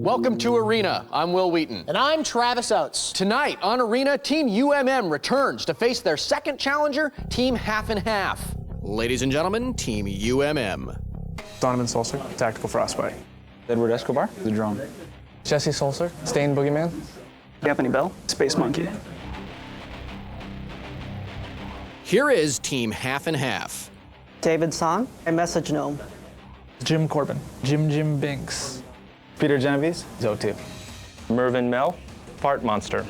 Welcome to Arena. I'm Will Wheaton. And I'm Travis Oates. Tonight on Arena, Team UMM returns to face their second challenger, Team Half and Half. Ladies and gentlemen, Team UMM. Donovan Sulcer, Tactical Frostbite. Edward Escobar, the drone. Jesse Sulcer, Stained Boogeyman. Anthony Bell, Space Monkey. Here is Team Half and Half. David Song, a Message Gnome. Jim Corbin, Jim Binks. Peter Genovese, Zo2. Mervyn Mel, Fart Monster.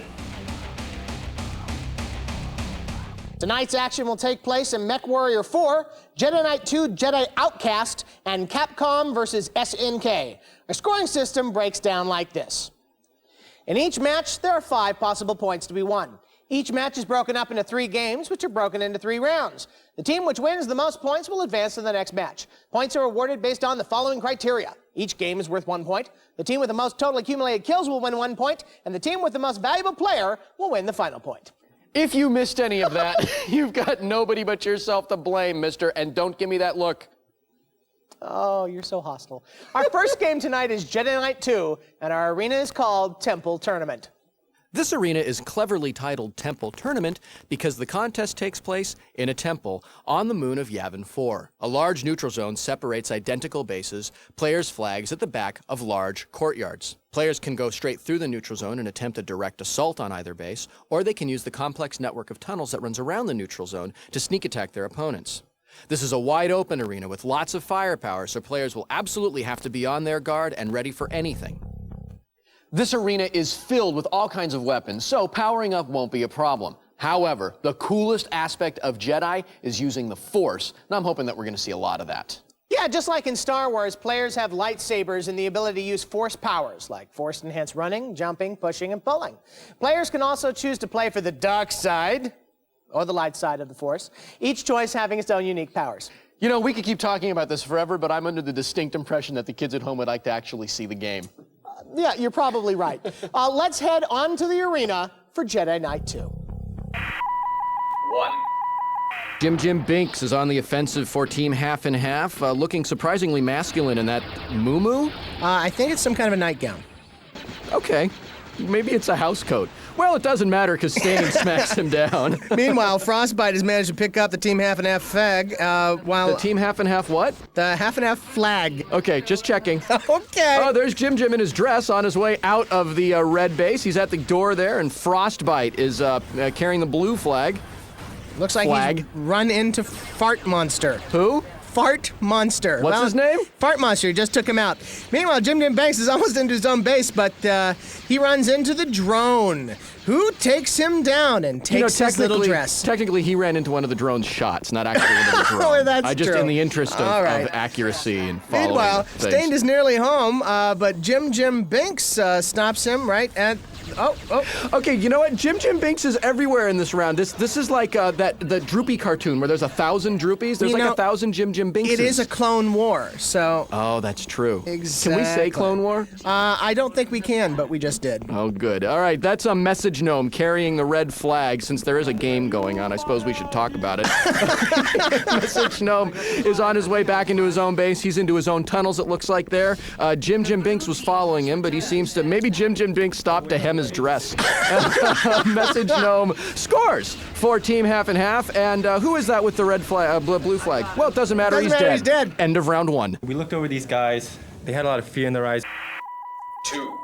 Tonight's action will take place in MechWarrior 4, Jedi Knight 2, Jedi Outcast, and Capcom versus SNK. Our scoring system breaks down like this. In each match, there are 5 possible points to be won. Each match is broken up into 3 games, which are broken into 3 rounds. The team which wins the most points will advance to the next match. Points are awarded based on the following criteria. Each game is worth 1 point. The team with the most total accumulated kills will win 1 point, and the team with the most valuable player will win the final point. If you missed any of that, you've got nobody but yourself to blame, mister, and don't give me that look. Oh, you're so hostile. Our first game tonight is Jedi Knight 2, and our arena is called Temple Tournament. This arena is cleverly titled Temple Tournament because the contest takes place in a temple on the moon of Yavin 4. A large neutral zone separates identical bases, players' flags at the back of large courtyards. Players can go straight through the neutral zone and attempt a direct assault on either base, or they can use the complex network of tunnels that runs around the neutral zone to sneak attack their opponents. This is a wide open arena with lots of firepower, so players will absolutely have to be on their guard and ready for anything. This arena is filled with all kinds of weapons, so powering up won't be a problem. However, the coolest aspect of Jedi is using the Force, and I'm hoping that we're going to see a lot of that. Yeah, just like in Star Wars, players have lightsabers and the ability to use Force powers, like Force-enhanced running, jumping, pushing, and pulling. Players can also choose to play for the dark side, or the light side of the Force, each choice having its own unique powers. You know, we could keep talking about this forever, but I'm under the distinct impression that the kids at home would like to actually see the game. Yeah, you're probably right. Let's head on to the arena for Jedi Knight 2. 1. Jim Binks is on the offensive for Team Half and Half, looking surprisingly masculine in that muumuu. I think it's some kind of a nightgown. Okay, maybe it's a house coat. Well, it doesn't matter because Stain smacks him down. Meanwhile, Frostbite has managed to pick up the Team Half and Half flag, while... The Team Half and Half what? The Half and Half flag. Okay, just checking. Okay. Oh, there's Jim in his dress on his way out of the red base. He's at the door there, and Frostbite is carrying the blue flag. Looks like he's run into Fart Monster. Who? Fart Monster. What's his name? Fart Monster. He just took him out. Meanwhile, Jim Banks is almost into his own base, but he runs into the drone, who takes him down and takes his little dress. Technically, he ran into one of the drone's shots, not actually into the drone. Oh, that's just true. In the interest of accuracy and following. Meanwhile, things. Stained is nearly home, but Jim Binks stops him right at... Oh. Okay, you know what? Jim Binks is everywhere in this round. This is like the Droopy cartoon where there's 1,000 Droopies. There's 1,000 Jim Binkses. It is a Clone War, so... Oh, that's true. Exactly. Can we say Clone War? I don't think we can, but we just did. Oh, good. All right, that's a message gnome carrying the red flag. Since there is a game going on, I suppose we should talk about it. Message gnome is on his way back into his own base. He's into his own tunnels, it looks like there. Jim Binks was following him, but he seems to... Maybe Jim Binks stopped to hem his dress. Message gnome scores for Team Half and Half. And who is that with the red flag, blue flag? Well, it doesn't matter. He's dead. End of round 1. We looked over these guys. They had a lot of fear in their eyes. 2.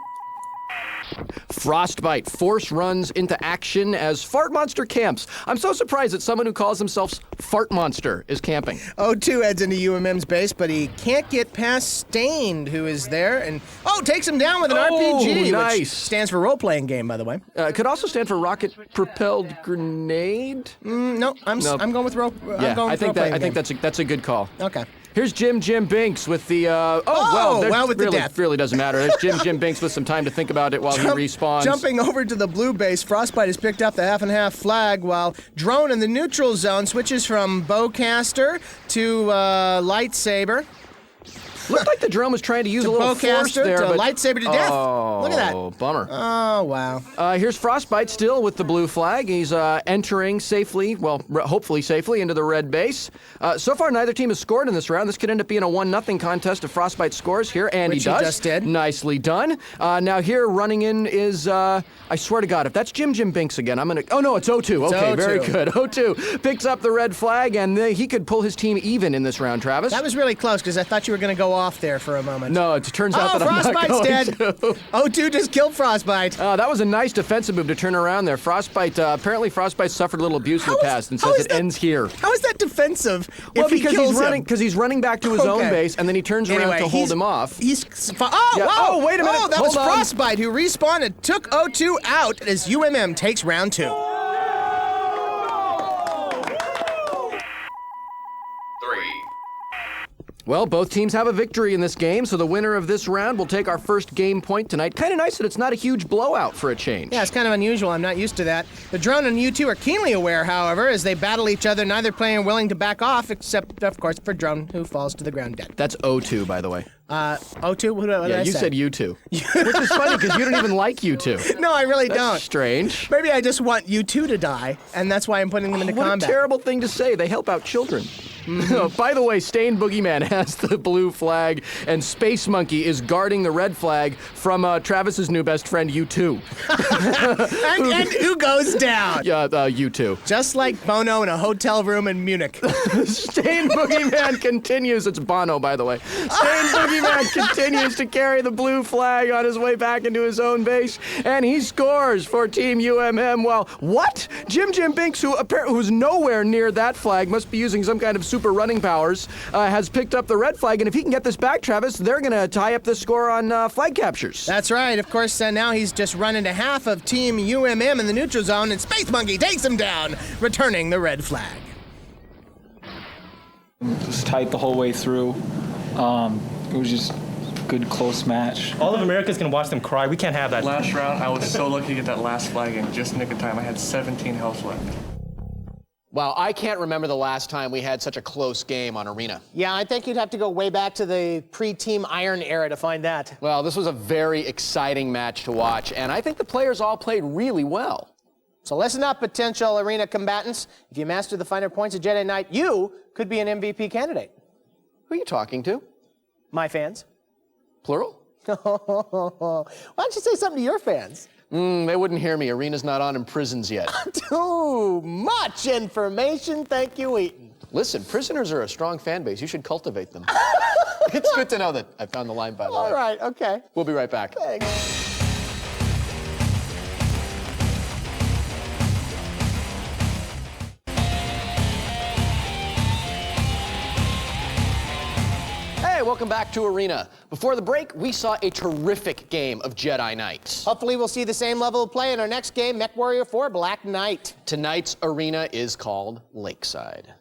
Frostbite Force runs into action as Fart Monster camps. I'm so surprised that someone who calls themselves Fart Monster is camping. O2 heads into UMM's base, but he can't get past Stained, who is there, and takes him down with an RPG, nice. which stands for role-playing game, by the way. It could also stand for rocket-propelled grenade. No, I'm going with role. Yeah, I think that's a good call. Okay. Here's Jim Binks with the, with the death. Really doesn't matter. There's Jim Binks with some time to think about it while he respawns. Jumping over to the blue base, Frostbite has picked up the Half and Half flag, while Drone in the neutral zone switches from bowcaster to lightsaber. Looked like the drone was trying to use a little force bowcaster there, to but lightsaber to death. Oh, Look at that. bummer. Oh, wow. Here's Frostbite still with the blue flag. He's entering safely, well, hopefully safely, into the red base. So far, neither team has scored in this round. This could end up being a 1-0 contest if Frostbite scores here, and Which he does. he just did. Nicely done. Now here, running in is, I swear to God, if that's Jim Binks again, I'm going to... Oh, no, it's O2. Okay, O2. very good. O2 picks up the red flag, and he could pull his team even in this round, Travis. That was really close, because I thought you were going to go off there for a moment. No, it turns out that I'm not Frostbite's going dead. to. O2 just killed Frostbite. That was a nice defensive move to turn around there. Frostbite, apparently Frostbite suffered a little abuse in the past and says it ends here. How is that defensive? Well, if he because kills he's running back to his own base, and then he turns around to hold him off. Oh, wait a minute. Oh, that Hold was on. Frostbite who respawned and took O2 out as UMM takes round 2. Well, both teams have a victory in this game, so the winner of this round will take our first game point tonight. Kind of nice that it's not a huge blowout for a change. Yeah, it's kind of unusual. I'm not used to that. The drone and U2 are keenly aware, however, as they battle each other, neither player willing to back off, except, of course, for drone, who falls to the ground dead. That's O2, by the way. O2? What did I You say? said U2. Which is funny, because you don't even like U2. No, I really That's don't. strange. Maybe I just want U2 to die, and that's why I'm putting them into What combat. a terrible thing to say. They help out children. By the way, Stained Boogeyman has the blue flag, and Space Monkey is guarding the red flag from Travis's new best friend, U2. and who goes down? Yeah, U2. Just like Bono in a hotel room in Munich. Stained Boogeyman continues. It's Bono, by the way. Stained Boogeyman continues to carry the blue flag on his way back into his own base, and he scores for Team UMM. Well, what? Jim Binks, who's nowhere near that flag, must be using some kind of super running powers, has picked up the red flag, and if he can get this back, Travis, they're going to tie up the score on flag captures. That's right. Of course, now he's just run into half of Team UMM in the neutral zone, and Space Monkey takes him down, returning the red flag. It was tight the whole way through. It was just a good, close match. All of America's gonna watch them cry. We can't have that. Last round, I was so lucky to get that last flag in just nick of time. I had 17 health left. Wow, I can't remember the last time we had such a close game on Arena. Yeah, I think you'd have to go way back to the pre-Team Iron era to find that. Well, this was a very exciting match to watch, and I think the players all played really well. So listen up, potential Arena combatants. If you master the finer points of Jedi Knight, you could be an MVP candidate. Who are you talking to? My fans. Plural? Why don't you say something to your fans? They wouldn't hear me. Arena's not on in prisons yet. Too much information. Thank you, Eaton. Listen, prisoners are a strong fan base. You should cultivate them. It's good to know that I found the line, by the way. All right, okay. We'll be right back. Thanks. Hey, welcome back to Arena. Before the break, we saw a terrific game of Jedi Knights. Hopefully we'll see the same level of play in our next game, MechWarrior 4 Black Knight. Tonight's arena is called Lakeside.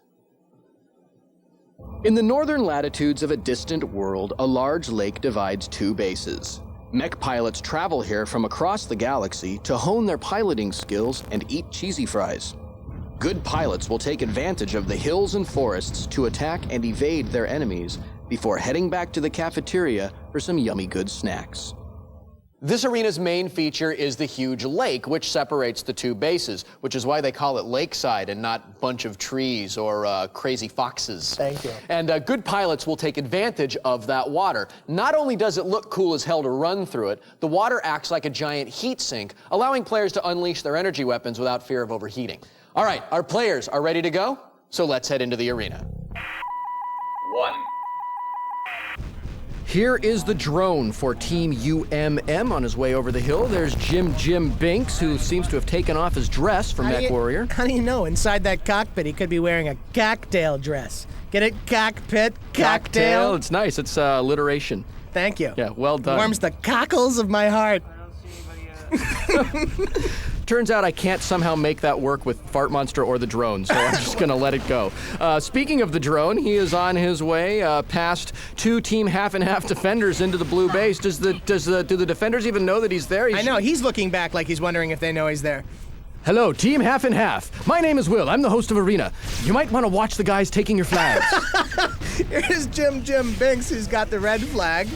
In the northern latitudes of a distant world, a large lake divides two bases. Mech pilots travel here from across the galaxy to hone their piloting skills and eat cheesy fries. Good pilots will take advantage of the hills and forests to attack and evade their enemies before heading back to the cafeteria for some yummy good snacks. This arena's main feature is the huge lake, which separates the two bases, which is why they call it Lakeside and not bunch of trees or crazy foxes. Thank you. And good pilots will take advantage of that water. Not only does it look cool as hell to run through it, the water acts like a giant heat sink, allowing players to unleash their energy weapons without fear of overheating. All right, our players are ready to go, so let's head into the arena. 1. Here is the drone for Team UMM on his way over the hill. There's Jim Binks, who seems to have taken off his dress from MechWarrior. How do you know? Inside that cockpit, he could be wearing a cocktail dress. Get it? Cockpit, cocktail. It's nice. It's alliteration. Thank you. Yeah, well done. Warms the cockles of my heart. Turns out I can't somehow make that work with Fart Monster or the drone, so I'm just going to let it go. Speaking of the drone, he is on his way past two Team Half and Half defenders into the blue base. Do the defenders even know that he's there? I know. He's looking back like he's wondering if they know he's there. Hello, Team Half and Half. My name is Will. I'm the host of Arena. You might want to watch the guys taking your flags. Here's Jim Binks, who's got the red flag.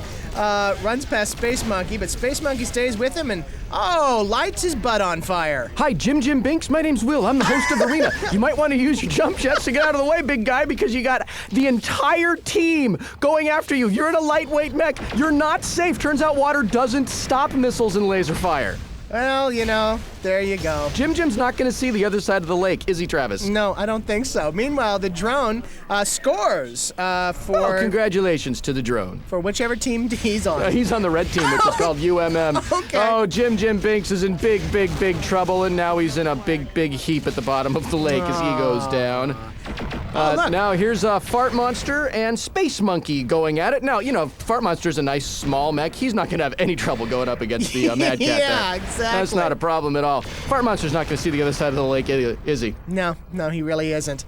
Runs past Space Monkey, but Space Monkey stays with him and, lights his butt on fire. Hi, Jim Binks. My name's Will. I'm the host of Arena. You might want to use your jump jets to get out of the way, big guy, because you got the entire team going after you. You're in a lightweight mech. You're not safe. Turns out water doesn't stop missiles and laser fire. Well, there you go. Jim's not going to see the other side of the lake, is he, Travis? No, I don't think so. Meanwhile, the drone scores Oh, congratulations to the drone. for whichever team he's on. He's on the red team, which is called UMM. Okay. Oh, Jim Binks is in big trouble, and now he's in a big heap at the bottom of the lake as he goes down. Look. Now here's Fart Monster and Space Monkey going at it. Now, Fart Monster's a nice small mech. He's not going to have any trouble going up against the Mad Cat Yeah, there. exactly. That's not a problem at all. Fart Monster's not going to see the other side of the lake, is he? No, he really isn't.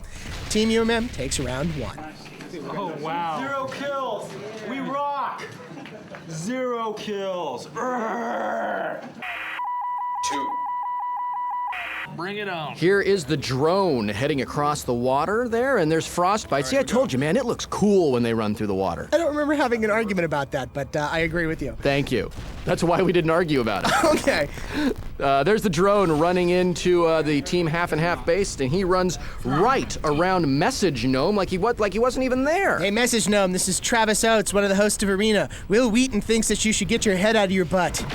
Team UMM takes round 1. Oh, wow. 0 kills. We rock. 0 kills. 2. Bring it on. Here is the drone heading across the water there, and there's frostbite. See, I told you, man, it looks cool when they run through the water. I don't remember having an argument about that, but I agree with you. Thank you. That's why we didn't argue about it. Okay. There's the drone running into the team half and half base, and he runs right around Message Gnome like he wasn't even there. Hey, Message Gnome, this is Travis Oates, one of the hosts of Arena. Will Wheaton thinks that you should get your head out of your butt.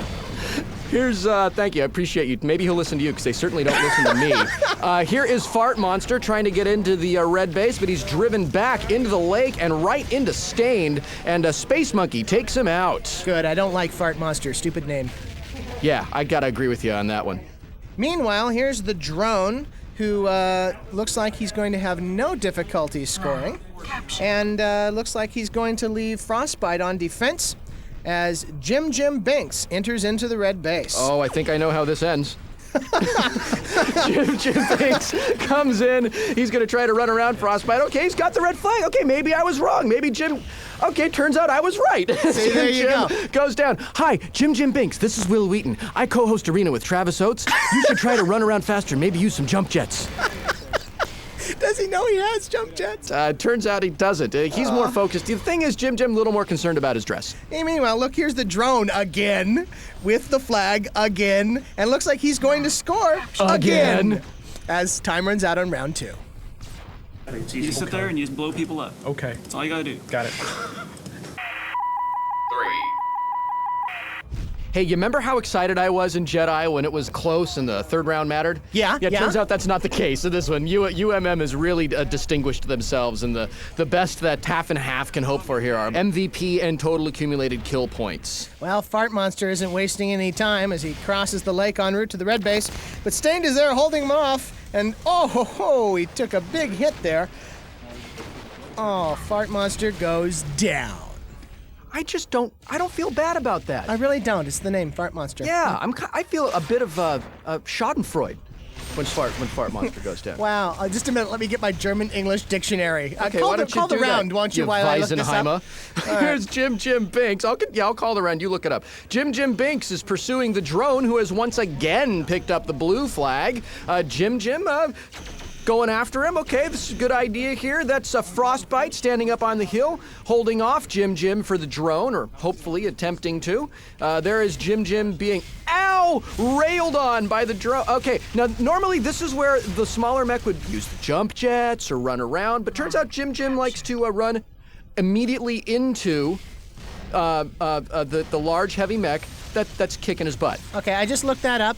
Here's, thank you, I appreciate you. Maybe he'll listen to you, because they certainly don't listen to me. Here is Fart Monster trying to get into the red base, but he's driven back into the lake and right into Stained, and Space Monkey takes him out. Good, I don't like Fart Monster, stupid name. Yeah, I gotta agree with you on that one. Meanwhile, here's the drone, who looks like he's going to have no difficulty scoring. And looks like he's going to leave Frostbite on defense as Jim Binks enters into the red base. Oh, I think I know how this ends. Jim Binks comes in. He's going to try to run around Frostbite. Okay, he's got the red flag. Okay, maybe I was wrong. Maybe Jim... Okay, turns out I was right. See, there you go. Goes down. Hi, Jim Binks. This is Will Wheaton. I co-host Arena with Travis Oates. You should try to run around faster. Maybe use some jump jets. Does he know he has jump jets? Turns out he doesn't. He's more focused. The thing is, Jim a little more concerned about his dress. Hey, meanwhile, look, here's the drone again, with the flag again, and looks like he's going to score again as time runs out on round 2. You just sit there and you just blow people up. Okay. That's all you gotta do. Got it. 3. Hey, you remember how excited I was in Jedi when it was close and the third round mattered? Yeah. Turns out that's not the case in this one. UMM has really distinguished themselves, and the best that half and half can hope for here are MVP and total accumulated kill points. Well, Fart Monster isn't wasting any time as he crosses the lake en route to the red base, but Stained is there holding him off, and he took a big hit there. Oh, Fart Monster goes down. I don't feel bad about that. I really don't. It's the name, Fart Monster. Yeah, I feel a bit of Schadenfreude when Fart Monster goes down. Wow. Just a minute. Let me get my German-English dictionary. Okay, call why the, don't you call do the round, that, won't you, while I look this up? Weisenheimer. Here's Jim Binks. I'll call the round. You look it up. Jim Binks is pursuing the drone, who has once again picked up the blue flag. Jim, going after him. Okay, this is a good idea here. That's a Frostbite standing up on the hill, holding off Jim for the drone, or hopefully attempting to. There is Jim being, railed on by the drone. Okay, now normally this is where the smaller mech would use the jump jets or run around, but turns out Jim likes to run immediately into the large heavy mech that's kicking his butt. Okay, I just looked that up,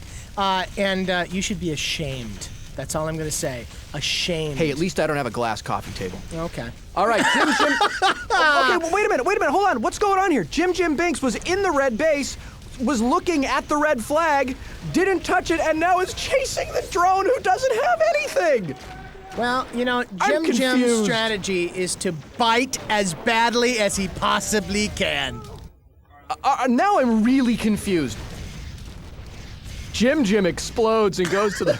and you should be ashamed. That's all I'm going to say. Ashamed. Hey, at least I don't have a glass coffee table. Okay. All right, Jim. Okay, well, wait a minute, hold on. What's going on here? Jim Binks was in the red base, was looking at the red flag, didn't touch it, and now is chasing the drone who doesn't have anything. Well, Jim's confused. strategy is to bite as badly as he possibly can. Now I'm really confused. Jim explodes and goes to the...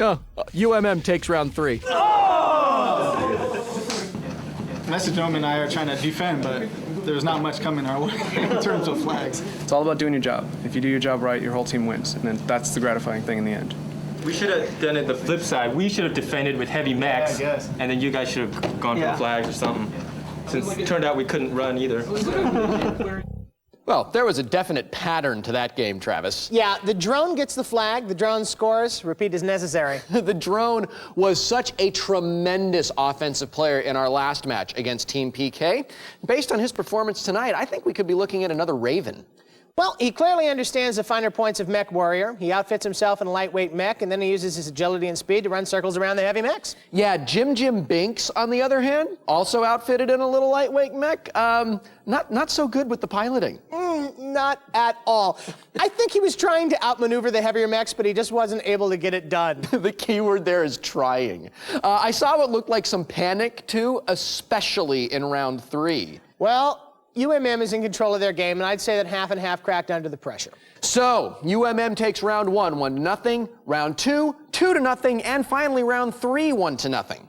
UMM takes round 3. Message Gnome and I are trying to defend, but there's not much coming our way in terms of flags. It's all about doing your job. If you do your job right, your whole team wins, and then that's the gratifying thing in the end. We should have done it the flip side. We should have defended with heavy mechs, and then you guys should have gone for the flags or something. Since it turned out we couldn't run either. Well, there was a definite pattern to that game, Travis. Yeah, the drone gets the flag, the drone scores, repeat as necessary. The drone was such a tremendous offensive player in our last match against Team PK. Based on his performance tonight, I think we could be looking at another Raven. Well, he clearly understands the finer points of Mech Warrior. He outfits himself in a lightweight mech, and then he uses his agility and speed to run circles around the heavy mechs. Yeah, Jim Binks, on the other hand, also outfitted in a little lightweight mech. Not so good with the piloting. Not at all. I think he was trying to outmaneuver the heavier mechs, but he just wasn't able to get it done. The key word there is trying. I saw what looked like some panic, too, especially in round 3. Well, UMM is in control of their game, and I'd say that half and half cracked under the pressure. So, UMM takes round 1, 1-0, round 2, 2-0, and finally round 3, 1-0.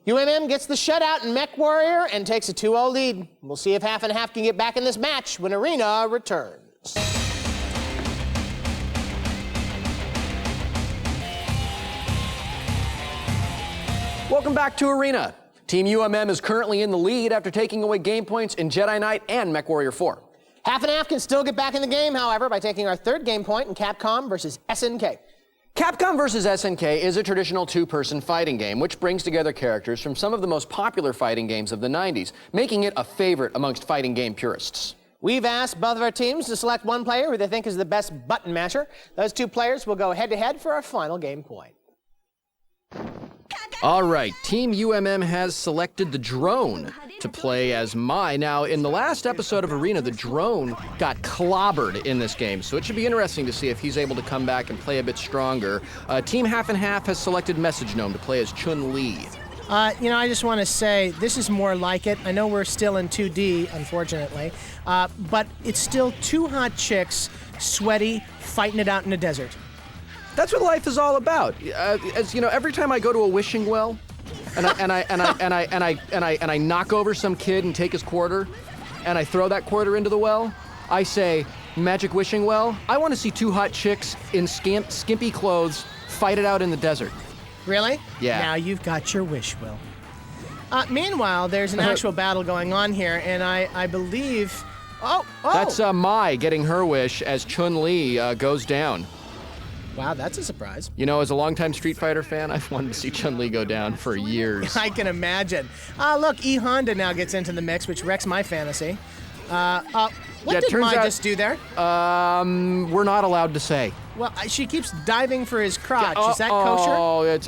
UMM gets the shutout in Mech Warrior and takes a 2-0 lead. We'll see if half and half can get back in this match when Arena returns. Welcome back to Arena. Team UMM is currently in the lead after taking away game points in Jedi Knight and Mech Warrior 4. Half and half can still get back in the game, however, by taking our third game point in Capcom versus SNK. Capcom vs. SNK is a traditional two-person fighting game which brings together characters from some of the most popular fighting games of the 90s, making it a favorite amongst fighting game purists. We've asked both of our teams to select one player who they think is the best button masher. Those two players will go head-to-head for our final game point. All right, Team UMM has selected the drone to play as Mai. Now, in the last episode of Arena, the drone got clobbered in this game, so it should be interesting to see if he's able to come back and play a bit stronger. Team Half and Half has selected Message Gnome to play as Chun-Li. I just want to say this is more like it. I know we're still in 2D, unfortunately, but it's still two hot chicks, sweaty, fighting it out in the desert. That's what life is all about. As you know, every time I go to a wishing well, and I knock over some kid and take his quarter, and I throw that quarter into the well, I say, "Magic wishing well, I want to see two hot chicks in skimpy clothes fight it out in the desert." Really? Yeah. Now you've got your wish, Will. Meanwhile, there's an actual battle going on here, and I believe. Oh! That's Mai getting her wish as Chun-Li goes down. Wow, that's a surprise. You know, as a longtime Street Fighter fan, I've wanted to see Chun-Li go down for years. I can imagine. Look, E-Honda now gets into the mix, which wrecks my fantasy. What did Mai just do there? We're not allowed to say. Well, she keeps diving for his crotch. Is that kosher? Oh, it's,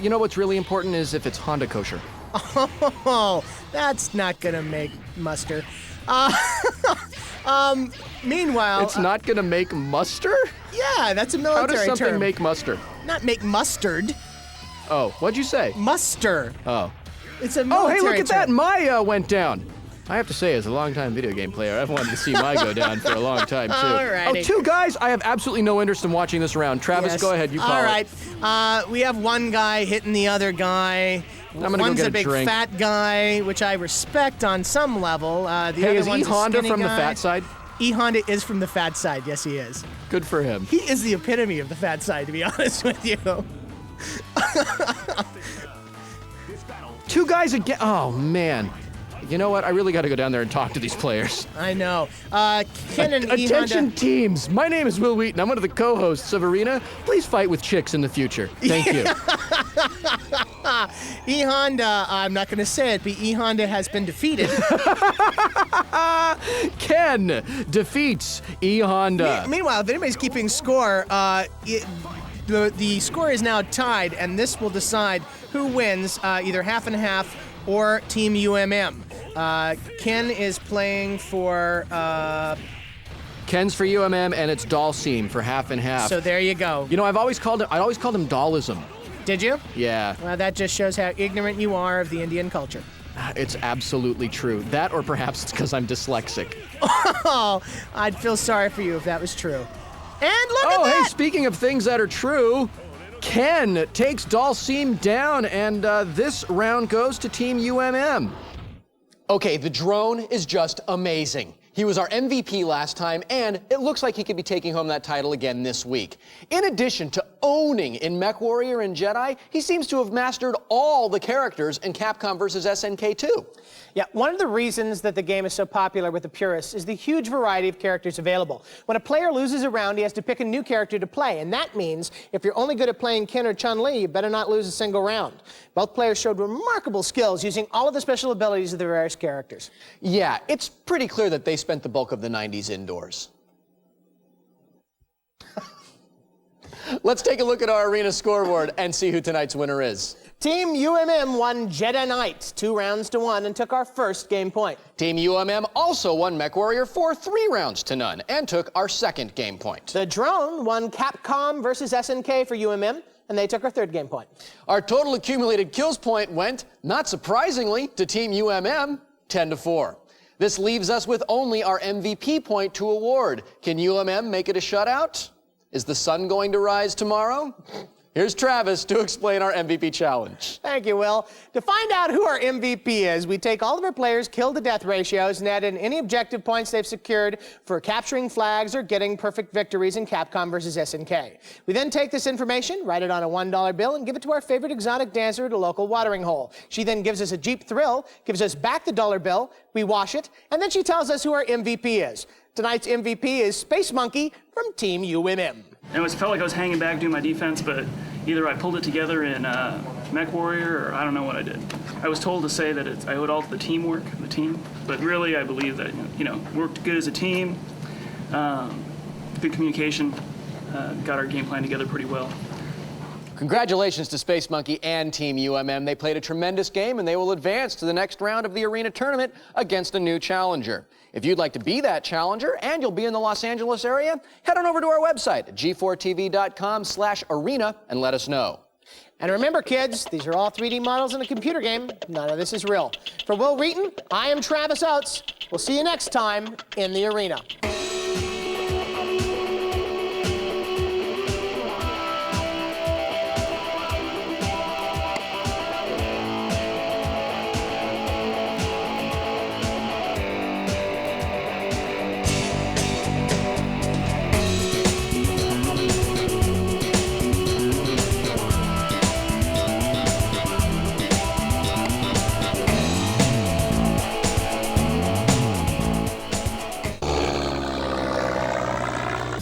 you know what's really important is if it's Honda kosher. Oh, that's not gonna make muster. Meanwhile... It's not gonna make muster? Yeah, that's a military term. How does something make muster? Not make mustard. Oh, what'd you say? Muster. Oh. It's a military term. Oh, hey, look at that. term. Mai went down. I have to say, as a longtime video game player, I've wanted to see Mai go down for a long time, too. Alrighty. Oh, two guys, I have absolutely no interest in watching this round. Travis, Yes. go ahead, you call All it. right. We have one guy hitting the other guy. I'm gonna One's go get a big drink. fat guy, which I respect on some level. The Hey, other is one's a E-Honda skinny from the guy. fat side? E-Honda is from the fat side. Yes, he is. Good for him. He is the epitome of the fat side, to be honest with you. Two guys again. Oh, man. You know what? I really got to go down there and talk to these players. I know. Ken and Attention E-Honda. teams. My name is Will Wheaton. I'm one of the co-hosts of Arena. Please fight with chicks in the future. Thank you. E-Honda, I'm not going to say it, but E-Honda has been defeated. Ken defeats E-Honda. Meanwhile, if anybody's keeping score, the score is now tied, and this will decide who wins, either half and half or Team UMM. Ken is playing for... Ken's for UMM, and it's Dalseem for half and half. So there you go. You know, I'd always called him Dallism. Did you? Yeah. Well, that just shows how ignorant you are of the Indian culture. It's absolutely true. That, or perhaps it's because I'm dyslexic. Oh, I'd feel sorry for you if that was true. And look at Oh, that! hey, speaking of things that are true, Ken takes Dalseem down, and this round goes to Team UMM. Okay, the drone is just amazing. He was our MVP last time, and it looks like he could be taking home that title again this week. In addition to owning in MechWarrior and Jedi, he seems to have mastered all the characters in Capcom vs. SNK 2. Yeah, one of the reasons that the game is so popular with the purists is the huge variety of characters available. When a player loses a round, he has to pick a new character to play, and that means if you're only good at playing Ken or Chun-Li, you better not lose a single round. Both players showed remarkable skills using all of the special abilities of the various characters. Yeah, it's pretty clear that they spent the bulk of the 90s indoors. Let's take a look at our arena scoreboard and see who tonight's winner is. Team UMM won Jedi Knight 2 rounds to 1 and took our first game point. Team UMM also won MechWarrior 4 3 rounds to none and took our second game point. The Drone won Capcom versus SNK for UMM, and they took our third game point. Our total accumulated kills point went, not surprisingly, to Team UMM, 10-4. This leaves us with only our MVP point to award. Can UMM make it a shutout? Is the sun going to rise tomorrow? Here's Travis to explain our MVP challenge. Thank you, Will. To find out who our MVP is, we take all of our players' kill-to-death ratios and add in any objective points they've secured for capturing flags or getting perfect victories in Capcom vs. SNK. We then take this information, write it on a $1 bill, and give it to our favorite exotic dancer at a local watering hole. She then gives us a Jeep Thrill, gives us back the dollar bill, we wash it, and then she tells us who our MVP is. Tonight's MVP is Space Monkey from Team UMM. It felt like I was hanging back doing my defense, but either I pulled it together in MechWarrior, or I don't know what I did. I was told to say that I owed all to the teamwork, the team, but really I believe that, worked good as a team, good communication, got our game plan together pretty well. Congratulations to Space Monkey and Team UMM. They played a tremendous game, and they will advance to the next round of the arena tournament against a new challenger. If you'd like to be that challenger and you'll be in the Los Angeles area, head on over to our website at g4tv.com/arena and let us know. And remember, kids, these are all 3D models in a computer game. None of this is real. For Will Reeton, I am Travis Oates. We'll see you next time in the arena.